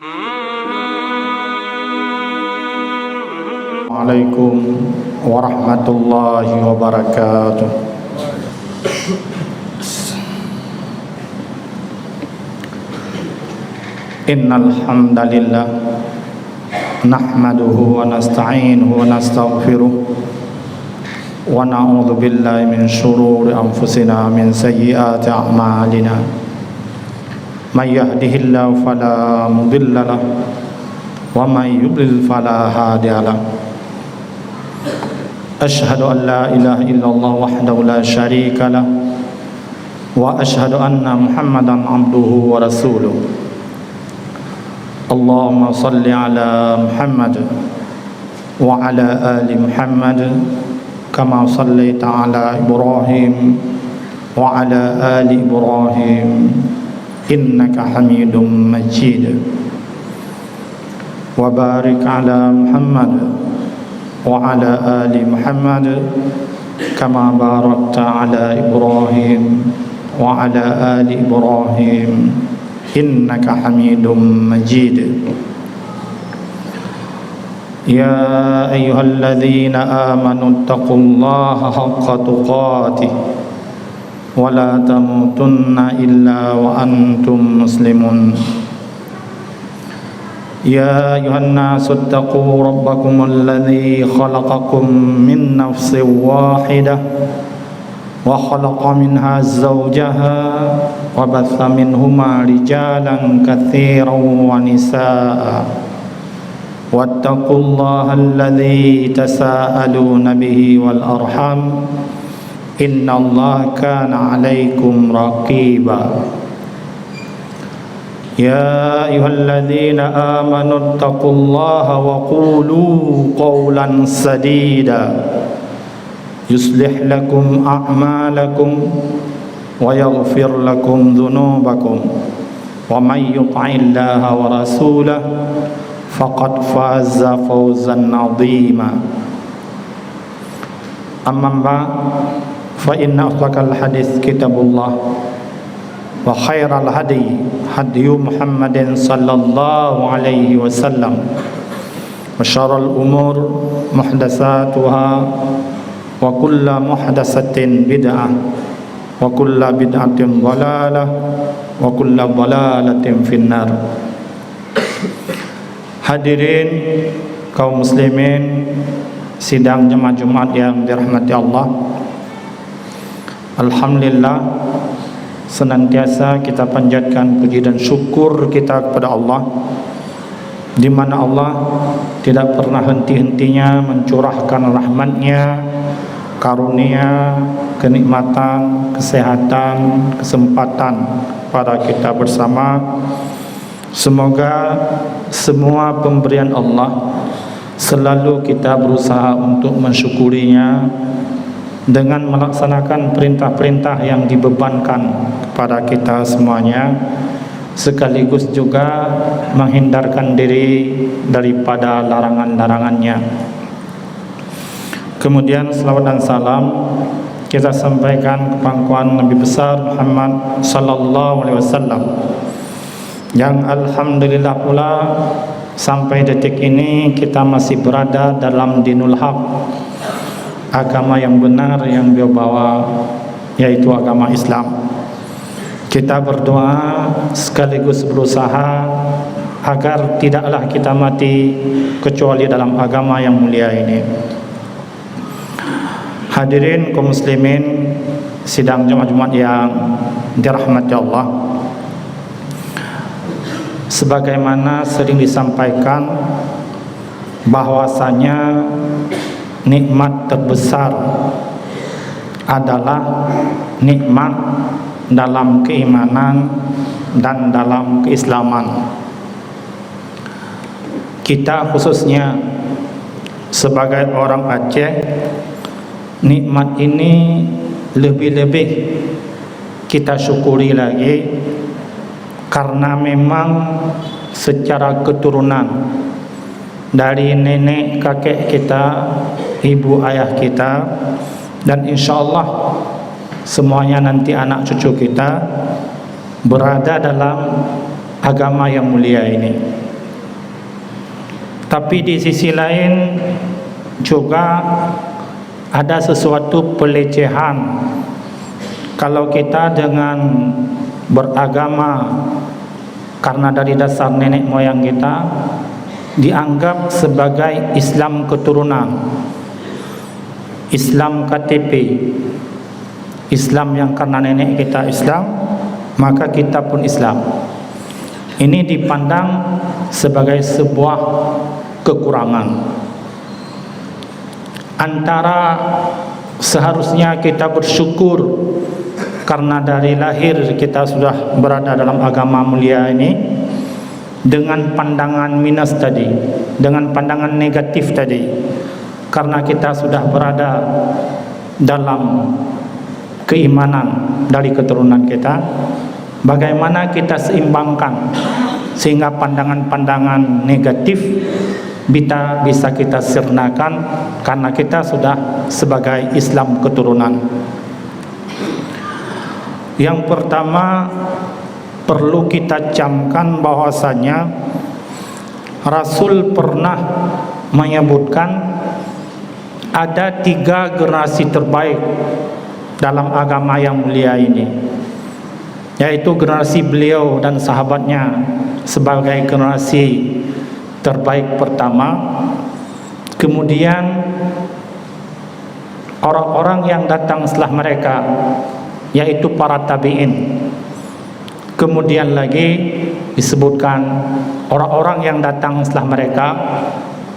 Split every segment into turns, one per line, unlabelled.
Assalamualaikum warahmatullahi wabarakatuh. Innal hamdalillah nahmaduhu wa nasta'inuhu wa nastaghfiruh wa na'udzu billahi min shururi anfusina min sayyiati a'malina. May yahdihillahu fala mudilla lahu wa may yudlil fala hadiya lahu. Asyhadu an la ilaha illallah wahdahu la syarika lah wa asyhadu anna Muhammadan abduhu wa rasuluh. Allahumma salli ala Muhammad wa ala ali Muhammad kama sallaita ala Ibrahim wa ala ali Ibrahim innaka Hamidum Majid. Wa barik ala Muhammad wa ala ali Muhammad kama barakta ala Ibrahim wa ala ali Ibrahim innaka Hamidum Majid. Ya ayyuhalladzina amanu taqullaha haqqa tuqatih wa la tamutunna illa wa antum muslimun. Ya ayuhan nasu attaqu rabbakum alladzi khalaqakum min nafsin wahidah wa khalaqa minha zawjaha wa batha minhuma rijalan katsiran wa nisaa wattaqullaha alladzi tasaaluna bihi wal arham innallaha kana 'alaikum raqiba. Ya ayyuhalladzina amanu taqullaha wa qulu qawlan sadida yuslih lakum a'malakum wa yaghfir lakum dhunubakum wa may yuti'illaha wa rasulahu faqad faza fawzan 'azima. Amma ba'd, fa inna asdaqal hadits kitabullah wa khairal hadi hadiyu Muhammadin sallallahu alaihi wasallam wa syarrul umur muhdatsatuha wa kullu muhdatsatin bid'ah wa kullu bid'atin dhalalah wa kullu dhalalatin finnar. Hadirin kaum muslimin sidang jemaah Jumat yang dirahmati Allah, alhamdulillah senantiasa kita panjatkan puji dan syukur kita kepada Allah, di mana Allah tidak pernah henti-hentinya mencurahkan rahmat-Nya, karunia, kenikmatan, kesehatan, kesempatan pada kita bersama. Semoga semua pemberian Allah selalu kita berusaha untuk mensyukurinya dengan melaksanakan perintah-perintah yang dibebankan kepada kita semuanya, sekaligus juga menghindarkan diri daripada larangan-larangannya. Kemudian selawat dan salam kita sampaikan ke pangkuan Nabi besar Muhammad sallallahu alaihi wasallam, yang alhamdulillah pula sampai detik ini kita masih berada dalam dinul haq, agama yang benar yang beliau bawa, yaitu agama Islam. Kita berdoa sekaligus berusaha agar tidaklah kita mati kecuali dalam agama yang mulia ini. Hadirin kaum muslimin sidang Jumat yang dirahmati Allah, sebagaimana sering disampaikan bahwasanya nikmat terbesar adalah nikmat dalam keimanan dan dalam keislaman. Kita khususnya sebagai orang Aceh, nikmat ini lebih-lebih kita syukuri lagi, karena memang secara keturunan dari nenek kakek kita, ibu ayah kita, dan insya Allah semuanya nanti anak cucu kita berada dalam agama yang mulia ini. Tapi di sisi lain juga ada sesuatu pelecehan kalau kita dengan beragama karena dari dasar nenek moyang kita dianggap sebagai Islam keturunan, Islam KTP, Islam yang karena nenek kita Islam, maka kita pun Islam. Ini dipandang sebagai sebuah kekurangan. Antara seharusnya kita bersyukur karena dari lahir kita sudah berada dalam agama mulia ini, dengan pandangan minus tadi, dengan pandangan negatif tadi, karena kita sudah berada dalam keimanan dari keturunan kita, bagaimana kita seimbangkan sehingga pandangan-pandangan negatif bisa kita sirnakan karena kita sudah sebagai Islam keturunan. Yang pertama, perlu kita camkan bahwasanya Rasul pernah menyebutkan ada 3 generasi terbaik dalam agama yang mulia ini, yaitu generasi beliau dan sahabatnya sebagai generasi terbaik pertama, kemudian orang-orang yang datang setelah mereka yaitu para tabi'in, kemudian lagi disebutkan orang-orang yang datang setelah mereka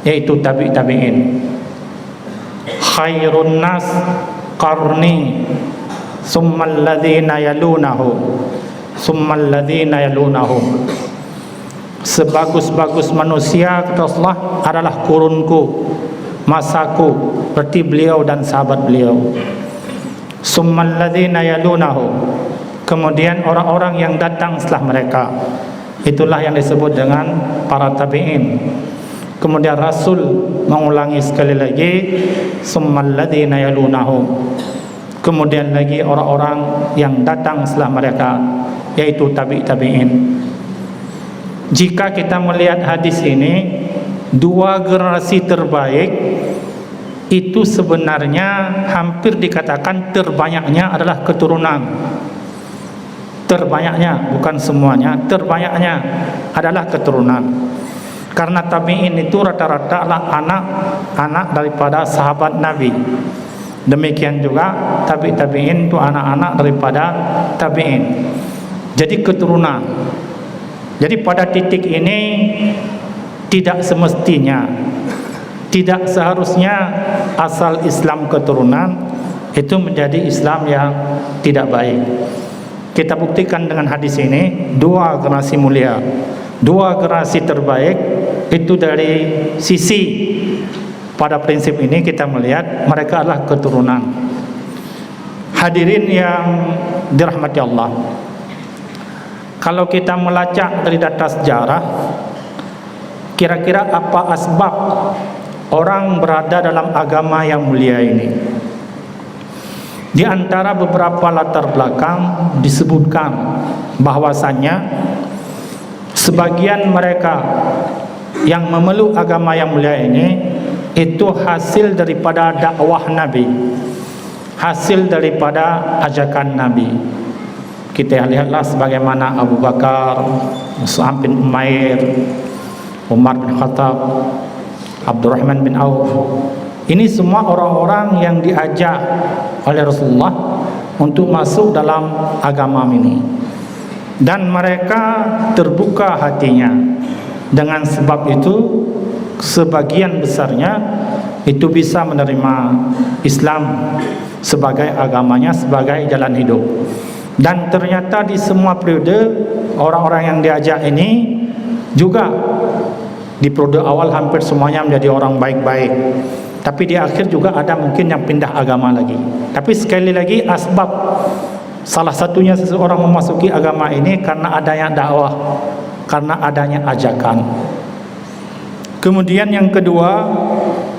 yaitu tabi'in. Khairun nas qarni summal ladzina yalunahu summal ladzina yalunahum. Sebagus-bagus manusia kata Allah adalah kurunku, masaku, berarti beliau dan sahabat beliau. Summal ladzina yalunahu, kemudian orang-orang yang datang setelah mereka, itulah yang disebut dengan para tabi'in. Kemudian Rasul mengulangi sekali lagi summal ladzina yalunahu, kemudian lagi orang-orang yang datang setelah mereka yaitu tabi'in. Jika kita melihat hadis ini, 2 generasi terbaik itu sebenarnya hampir dikatakan terbanyaknya adalah keturunan. Terbanyaknya, bukan semuanya, terbanyaknya adalah keturunan. Karena tabi'in itu rata-rata adalah anak-anak daripada sahabat Nabi. Demikian juga tabi'in itu anak-anak daripada tabi'in. Jadi keturunan. Jadi pada titik ini tidak semestinya, tidak seharusnya asal Islam keturunan itu menjadi Islam yang tidak baik. Kita buktikan dengan hadis ini 2 generasi mulia, 2 generasi terbaik itu dari sisi pada prinsip ini kita melihat mereka adalah keturunan. Hadirin yang dirahmati Allah, kalau kita melacak dari data sejarah, kira-kira apa asbab orang berada dalam agama yang mulia ini? Di antara beberapa latar belakang disebutkan bahwasannya sebagian mereka yang memeluk agama yang mulia ini itu hasil daripada dakwah Nabi, hasil daripada ajakan Nabi. Kita lihatlah sebagaimana Abu Bakar, Mus'ab bin Umair, Umar bin Khattab, Abdurrahman bin Auf. Ini semua orang-orang yang diajak oleh Rasulullah untuk masuk dalam agama ini, dan mereka terbuka hatinya. Dengan sebab itu sebagian besarnya itu bisa menerima Islam sebagai agamanya, sebagai jalan hidup. Dan ternyata di semua periode orang-orang yang diajak ini juga di periode awal hampir semuanya menjadi orang baik-baik, tapi di akhir juga ada mungkin yang pindah agama lagi. Tapi sekali lagi asbab salah satunya seseorang memasuki agama ini karena adanya dakwah, karena adanya ajakan. Kemudian yang kedua,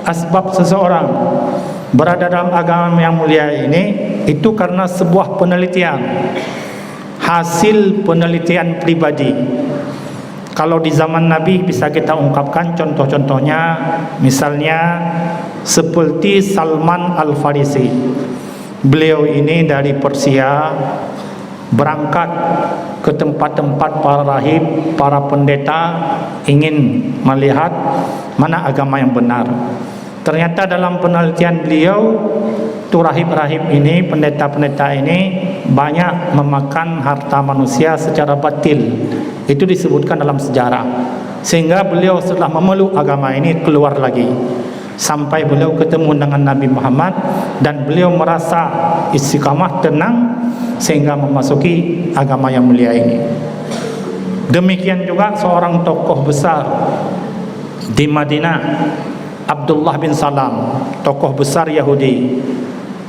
asbab seseorang berada dalam agama yang mulia ini itu karena sebuah penelitian, hasil penelitian pribadi. Kalau di zaman Nabi bisa kita ungkapkan contoh-contohnya, misalnya seperti Salman Al-Farisi. Beliau ini dari Persia berangkat ke tempat-tempat para rahib, para pendeta, ingin melihat mana agama yang benar. Ternyata dalam penelitian beliau, tu rahib-rahib ini, pendeta-pendeta ini banyak memakan harta manusia secara batil. Itu disebutkan dalam sejarah. Sehingga beliau setelah memeluk agama ini keluar lagi, sampai beliau ketemu dengan Nabi Muhammad dan beliau merasa istiqamah, tenang, sehingga memasuki agama yang mulia ini. Demikian juga seorang tokoh besar di Madinah, Abdullah bin Salam, tokoh besar Yahudi.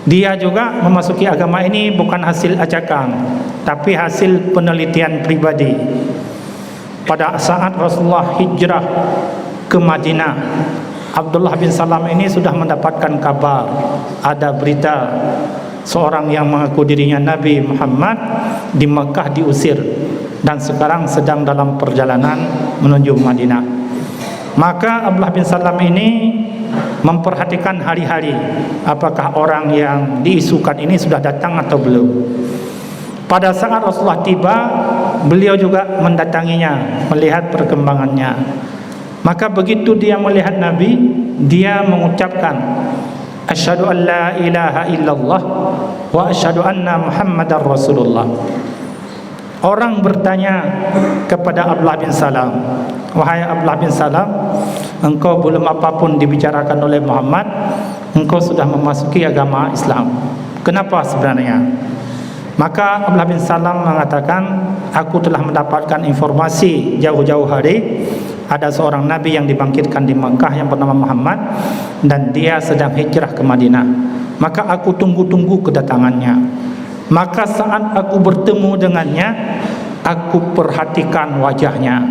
Dia juga memasuki agama ini bukan hasil ajakan, tapi hasil penelitian pribadi. Pada saat Rasulullah hijrah ke Madinah, Abdullah bin Salam ini sudah mendapatkan kabar, ada berita seorang yang mengaku dirinya Nabi Muhammad di Mekah diusir dan sekarang sedang dalam perjalanan menuju Madinah. Maka Abdullah bin Salam ini memperhatikan hari-hari apakah orang yang diisukan ini sudah datang atau belum. Pada saat Rasulullah tiba, beliau juga mendatanginya, melihat perkembangannya. Maka begitu dia melihat Nabi, dia mengucapkan asyhadu an la ilaha illallah wa asyhadu anna Muhammadar Rasulullah. Orang bertanya kepada Abdullah bin Salam, wahai Abdullah bin Salam, engkau belum apapun dibicarakan oleh Muhammad, engkau sudah memasuki agama Islam. Kenapa sebenarnya? Maka Abdullah bin Salam mengatakan, aku telah mendapatkan informasi jauh-jauh hari ada seorang Nabi yang dibangkitkan di Mekah yang bernama Muhammad dan dia sedang hijrah ke Madinah. Maka aku tunggu-tunggu kedatangannya. Maka saat aku bertemu dengannya, aku perhatikan wajahnya.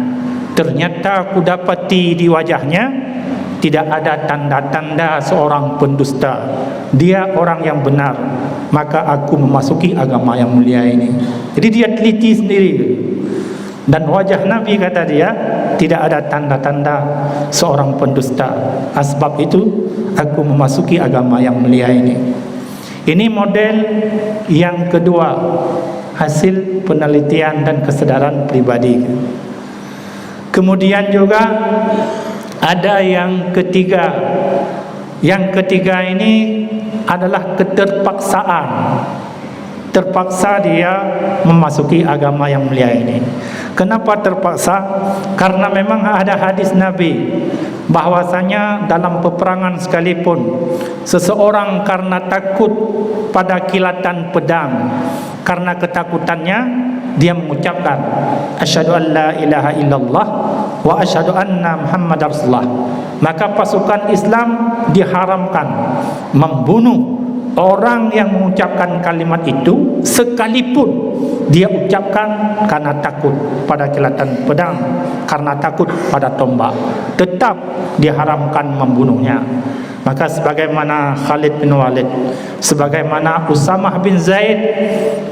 Ternyata aku dapati di wajahnya tidak ada tanda-tanda seorang pendusta. Dia orang yang benar. Maka aku memasuki agama yang mulia ini. Jadi dia teliti sendiri. Dan wajah Nabi, kata dia, tidak ada tanda-tanda seorang pendusta. Sebab itu aku memasuki agama yang mulia ini. Ini model yang kedua, hasil penelitian dan kesedaran pribadi. Kemudian juga ada yang ketiga. Yang ketiga ini adalah keterpaksaan. Terpaksa dia memasuki agama yang mulia ini. Kenapa terpaksa? Karena memang ada hadis Nabi bahwasanya dalam peperangan sekalipun seseorang karena takut pada kilatan pedang, karena ketakutannya dia mengucapkan asyhadu an la ilaha illallah wa asyhadu anna Muhammadar Rasulullah, maka pasukan Islam diharamkan membunuh orang yang mengucapkan kalimat itu sekalipun dia ucapkan karena takut pada kilatan pedang, karena takut pada tombak, tetap diharamkan membunuhnya. Maka sebagaimana Khalid bin Walid, sebagaimana Usamah bin Zaid,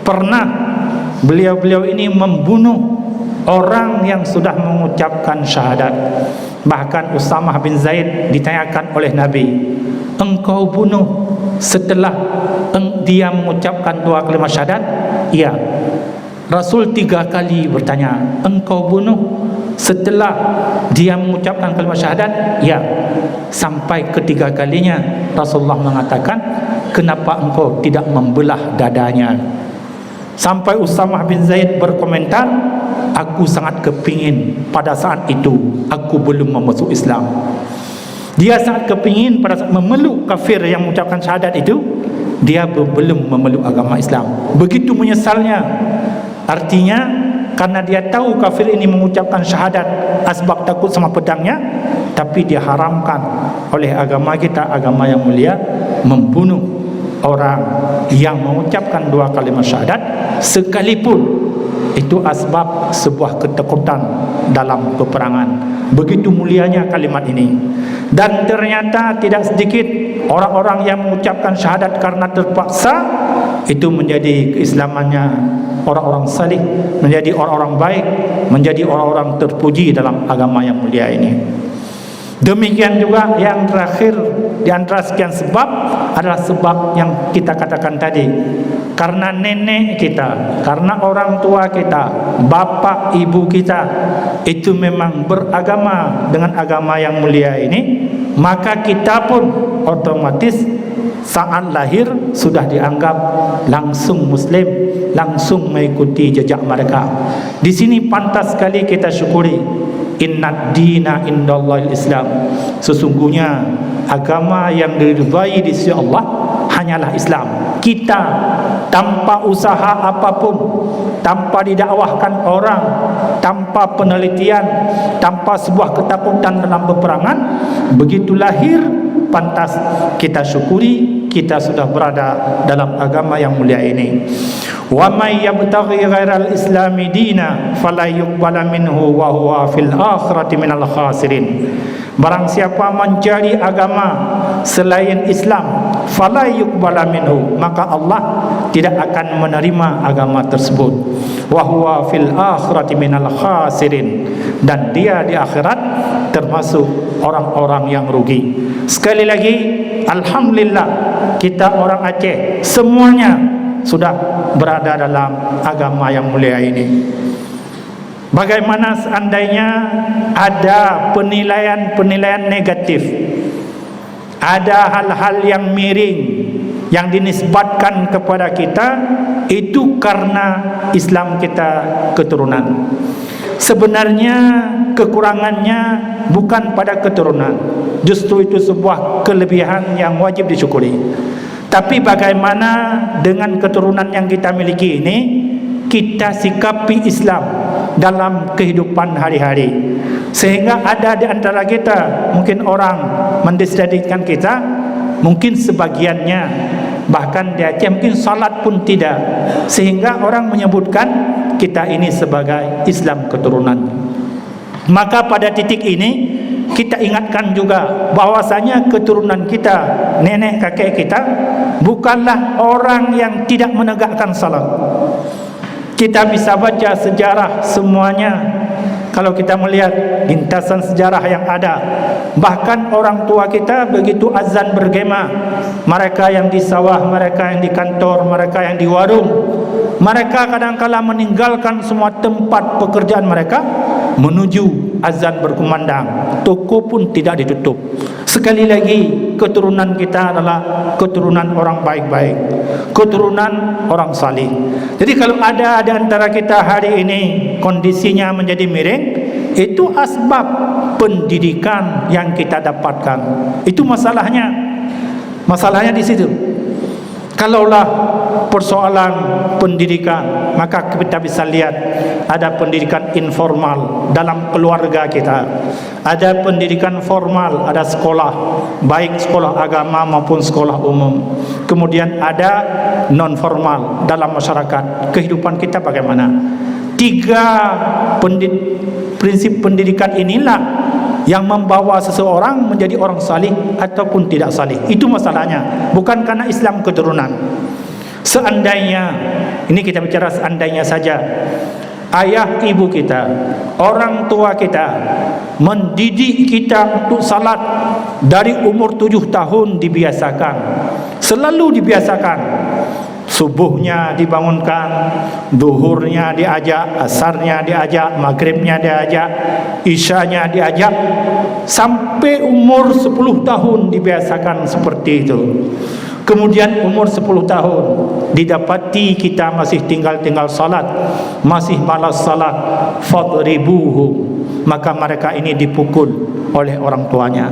pernah beliau-beliau ini membunuh orang yang sudah mengucapkan syahadat. Bahkan Usamah bin Zaid ditanyakan oleh Nabi, engkau bunuh setelah dia mengucapkan dua kalimat syahadat? Iya. Rasul 3 kali bertanya, engkau bunuh setelah dia mengucapkan kalimat syahadat? Ya. Sampai ketiga kalinya Rasulullah mengatakan, kenapa engkau tidak membelah dadanya? Sampai Usamah bin Zaid berkomentar, aku sangat kepingin pada saat itu aku belum memasuk Islam. Dia sangat kepingin pada saat memeluk kafir yang mengucapkan syahadat itu, dia belum memeluk agama Islam. Begitu menyesalnya. Artinya karena dia tahu kafir ini mengucapkan syahadat sebab takut sama pedangnya, tapi dia haramkan oleh agama kita, agama yang mulia, membunuh orang yang mengucapkan dua kalimat syahadat sekalipun itu asbab sebuah ketakutan dalam peperangan. Begitu mulianya kalimat ini. Dan ternyata tidak sedikit orang-orang yang mengucapkan syahadat karena terpaksa, itu menjadi keislamannya orang-orang salih, menjadi orang-orang baik, menjadi orang-orang terpuji dalam agama yang mulia ini. Demikian juga yang terakhir di antara sekian sebab adalah sebab yang kita katakan tadi. Karena nenek kita, karena orang tua kita, bapak ibu kita itu memang beragama dengan agama yang mulia ini, maka kita pun otomatis saat lahir sudah dianggap langsung muslim, langsung mengikuti jejak mereka. Di sini pantas sekali kita syukuri, inna dina indallahil Islam. Sesungguhnya agama yang diridhai di sisi Allah hanyalah Islam. Kita tanpa usaha apapun, tanpa didakwahkan orang, tanpa penelitian, tanpa sebuah ketakutan dalam peperangan, begitu lahir pantas kita syukuri kita sudah berada dalam agama yang mulia ini. Wa may yabtaghi ghairal islami dina fala yuqbala minhu wa huwa fil akhirati minal khasirin. Barang siapa mencari agama selain Islam, fala yuqbala minhu, maka Allah tidak akan menerima agama tersebut. Wa huwa fil akhirati minal khasirin, dan dia di akhirat termasuk orang-orang yang rugi. Sekali lagi, alhamdulillah kita orang Aceh semuanya sudah berada dalam agama yang mulia ini. Bagaimana seandainya ada penilaian-penilaian negatif, ada hal-hal yang miring yang dinisbatkan kepada kita, itu karena Islam kita keturunan. Sebenarnya kekurangannya bukan pada keturunan, justru itu sebuah kelebihan yang wajib disyukuri. Tapi bagaimana dengan keturunan yang kita miliki ini, kita sikapi Islam dalam kehidupan hari-hari, sehingga ada di antara kita mungkin orang mendiskreditkan kita, mungkin sebagiannya bahkan di Aceh mungkin salat pun tidak, sehingga orang menyebutkan kita ini sebagai Islam keturunan. Maka pada titik ini kita ingatkan juga bahwasanya keturunan kita, nenek kakek kita bukanlah orang yang tidak menegakkan salat. Kita bisa baca sejarah semuanya. Kalau kita melihat lintasan sejarah yang ada, bahkan orang tua kita begitu azan bergema, mereka yang di sawah, mereka yang di kantor, mereka yang di warung, mereka kadang-kala meninggalkan semua tempat pekerjaan mereka menuju azan berkumandang. Toko pun tidak ditutup. Sekali lagi, keturunan kita adalah keturunan orang baik-baik, keturunan orang salih. Jadi kalau ada di antara kita hari ini kondisinya menjadi miring, itu asbab pendidikan yang kita dapatkan. Itu masalahnya. Masalahnya di situ. Kalaulah persoalan pendidikan, maka kita bisa lihat ada pendidikan informal dalam keluarga kita, ada pendidikan formal, ada sekolah, baik sekolah agama maupun sekolah umum. Kemudian ada non formal dalam masyarakat. Kehidupan kita bagaimana? Tiga prinsip pendidikan inilah yang membawa seseorang menjadi orang salih ataupun tidak salih. Itu masalahnya, bukan karena Islam keturunan. Seandainya, ini kita bicara seandainya saja, ayah ibu kita, orang tua kita mendidik kita untuk salat dari umur 7 tahun, dibiasakan, selalu dibiasakan. Subuhnya dibangunkan, duhurnya diajak, asarnya diajak, maghribnya diajak, isyanya diajak, sampai umur 10 tahun dibiasakan seperti itu. Kemudian umur 10 tahun didapati kita masih tinggal salat, masih malas salat, fadribuhum, maka mereka ini dipukul oleh orang tuanya.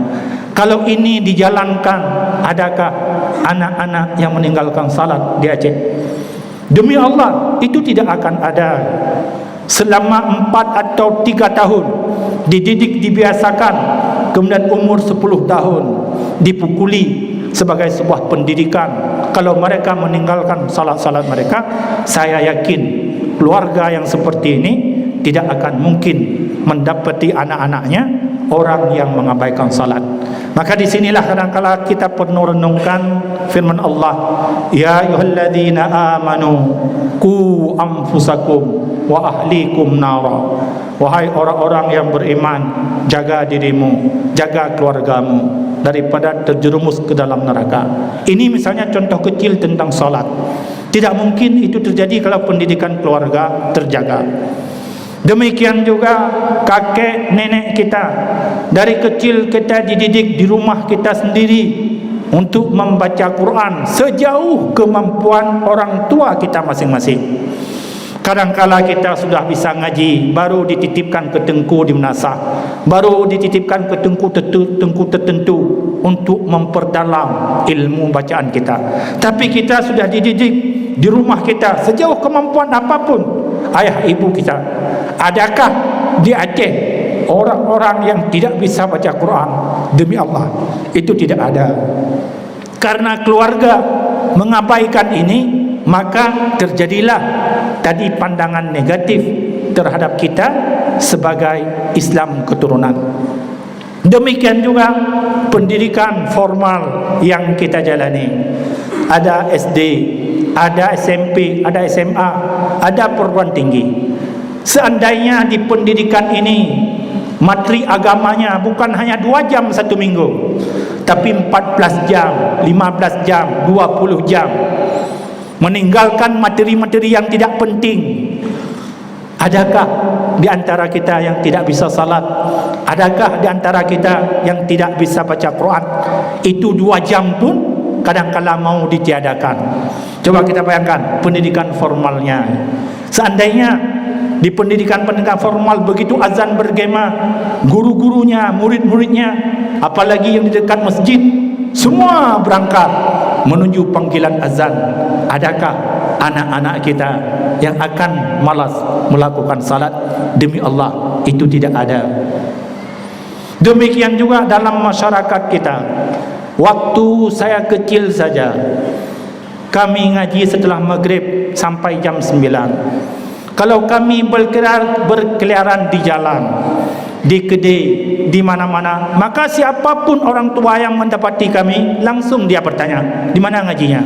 Kalau ini dijalankan, adakah anak-anak yang meninggalkan salat di Aceh? Demi Allah, itu tidak akan ada. Selama 4 atau 3 tahun dididik, dibiasakan, kemudian umur 10 tahun dipukuli sebagai sebuah pendidikan. Kalau mereka meninggalkan salat-salat mereka, saya yakin keluarga yang seperti ini tidak akan mungkin mendapati anak-anaknya orang yang mengabaikan salat. Maka di sinilah kadang-kala kita perlu renungkan firman Allah, ya ayyuhalladzina amanu qu anfusakum wa ahlikum nara. Wahai orang-orang yang beriman, jaga dirimu, jaga keluargamu daripada terjerumus ke dalam neraka. Ini misalnya contoh kecil tentang salat. Tidak mungkin itu terjadi kalau pendidikan keluarga terjaga. Demikian juga kakek nenek kita, dari kecil kita dididik di rumah kita sendiri untuk membaca Quran sejauh kemampuan orang tua kita masing-masing. Kadangkala kita sudah bisa ngaji, baru dititipkan ke tengku di Menasah, baru dititipkan ke tengku tertentu untuk memperdalam ilmu bacaan kita. Tapi kita sudah dididik di rumah kita sejauh kemampuan apapun ayah ibu kita. Adakah di Aceh orang-orang yang tidak bisa baca Quran? Demi Allah, itu tidak ada. Karena keluarga mengabaikan ini, maka terjadilah tadi pandangan negatif terhadap kita sebagai Islam keturunan. Demikian juga pendidikan formal yang kita jalani. Ada SD, ada SMP, ada SMA, ada perguruan tinggi. Seandainya di pendidikan ini materi agamanya bukan hanya 2 jam satu minggu, tapi 14 jam, 15 jam, 20 jam, meninggalkan materi-materi yang tidak penting. Adakah di antara kita yang tidak bisa salat? Adakah di antara kita yang tidak bisa baca Quran? Itu 2 jam pun kadang-kala mau ditiadakan. Coba kita bayangkan pendidikan formalnya. Seandainya di pendidikan-pendidikan formal begitu azan bergema, guru-gurunya, murid-muridnya, apalagi yang di dekat masjid, semua berangkat menuju panggilan azan. Adakah anak-anak kita yang akan malas melakukan salat? Demi Allah, itu tidak ada. Demikian juga dalam masyarakat kita. Waktu saya kecil saja, kami ngaji setelah maghrib sampai jam 9. Kalau kami berkeliaran di jalan, di kedai, di mana-mana, maka siapapun orang tua yang mendapati kami, langsung dia bertanya, di mana ngajinya?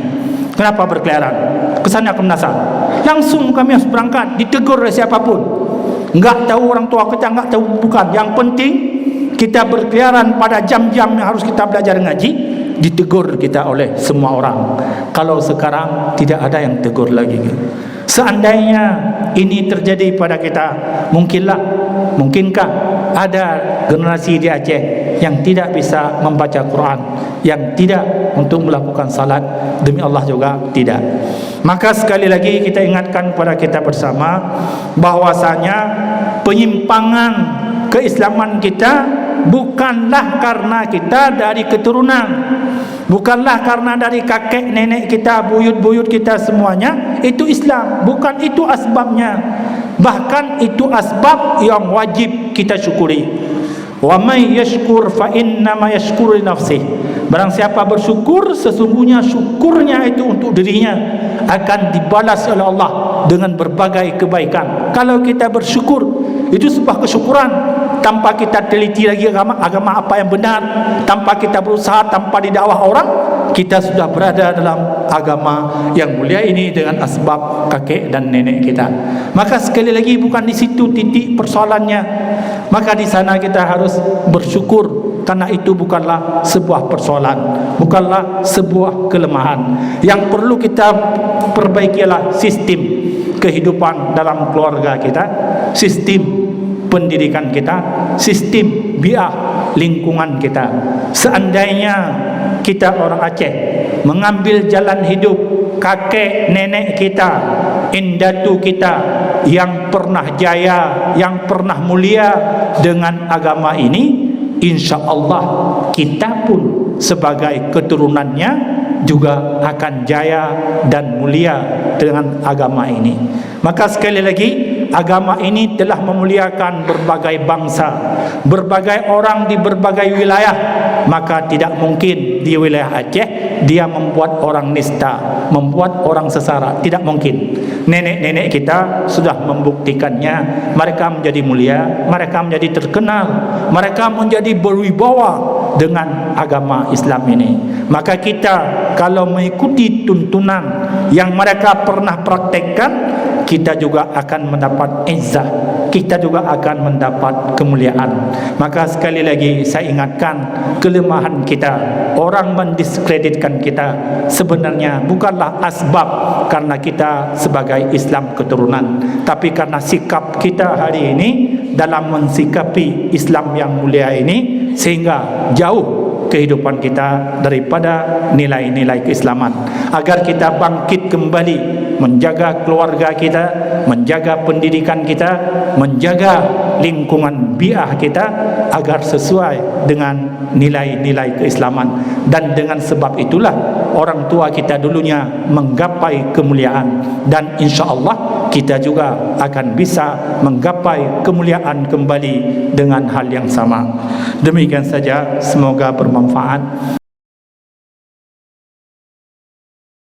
Kenapa berkeliaran? Kesana ke Menasah. Langsung kami harus berangkat, ditegur oleh siapapun. Enggak tahu orang tua kita, enggak tahu bukan. Yang penting kita berkeliaran pada jam-jam yang harus kita belajar ngaji, ditegur kita oleh semua orang. Kalau sekarang tidak ada yang tegur lagi. Seandainya ini terjadi pada kita, mungkinkah ada generasi di Aceh yang tidak bisa membaca Quran, yang tidak untuk melakukan salat? Demi Allah juga tidak. Maka sekali lagi kita ingatkan kepada kita bersama bahwasanya penyimpangan keislaman kita bukanlah karena kita dari keturunan, bukanlah karena dari kakek nenek kita, buyut-buyut kita semuanya itu Islam. Bukan itu asbabnya. Bahkan itu asbab yang wajib kita syukuri. Wa may yashkur fa inna ma yashkuru li nafsihi. Barang siapa bersyukur, sesungguhnya syukurnya itu untuk dirinya, akan dibalas oleh Allah dengan berbagai kebaikan. Kalau kita bersyukur, itu sebuah kesyukuran tanpa kita teliti lagi agama apa yang benar, tanpa kita berusaha, tanpa didakwah orang, kita sudah berada dalam agama yang mulia ini dengan asbab kakek dan nenek kita. Maka sekali lagi bukan di situ titik persoalannya. Maka di sana kita harus bersyukur, karena itu bukanlah sebuah persoalan, bukanlah sebuah kelemahan. Yang perlu kita perbaiki adalah sistem kehidupan dalam keluarga kita, sistem pendidikan kita, sistem biah lingkungan kita. Seandainya kita orang Aceh mengambil jalan hidup kakek nenek kita, indatu kita yang pernah jaya, yang pernah mulia dengan agama ini, insya Allah kita pun sebagai keturunannya juga akan jaya dan mulia dengan agama ini. Maka sekali lagi, agama ini telah memuliakan berbagai bangsa, berbagai orang di berbagai wilayah. Maka tidak mungkin di wilayah Aceh dia membuat orang nista, membuat orang sesara. Tidak mungkin. Nenek-nenek kita sudah membuktikannya. Mereka menjadi mulia, mereka menjadi terkenal, mereka menjadi berwibawa dengan agama Islam ini. Maka kita kalau mengikuti tuntunan yang mereka pernah praktekkan, kita juga akan mendapat izzah, kita juga akan mendapat kemuliaan. Maka sekali lagi saya ingatkan, kelemahan kita, orang mendiskreditkan kita, sebenarnya bukanlah asbab karena kita sebagai Islam keturunan, tapi karena sikap kita hari ini dalam mensikapi Islam yang mulia ini, sehingga jauh kehidupan kita daripada nilai-nilai keislaman. Agar kita bangkit kembali menjaga keluarga kita, menjaga pendidikan kita, menjaga lingkungan bi'ah kita agar sesuai dengan nilai-nilai keislaman. Dan dengan sebab itulah orang tua kita dulunya menggapai kemuliaan, dan insya-Allah kita juga akan bisa menggapai kemuliaan kembali dengan hal yang sama. Demikian saja, semoga bermanfaat.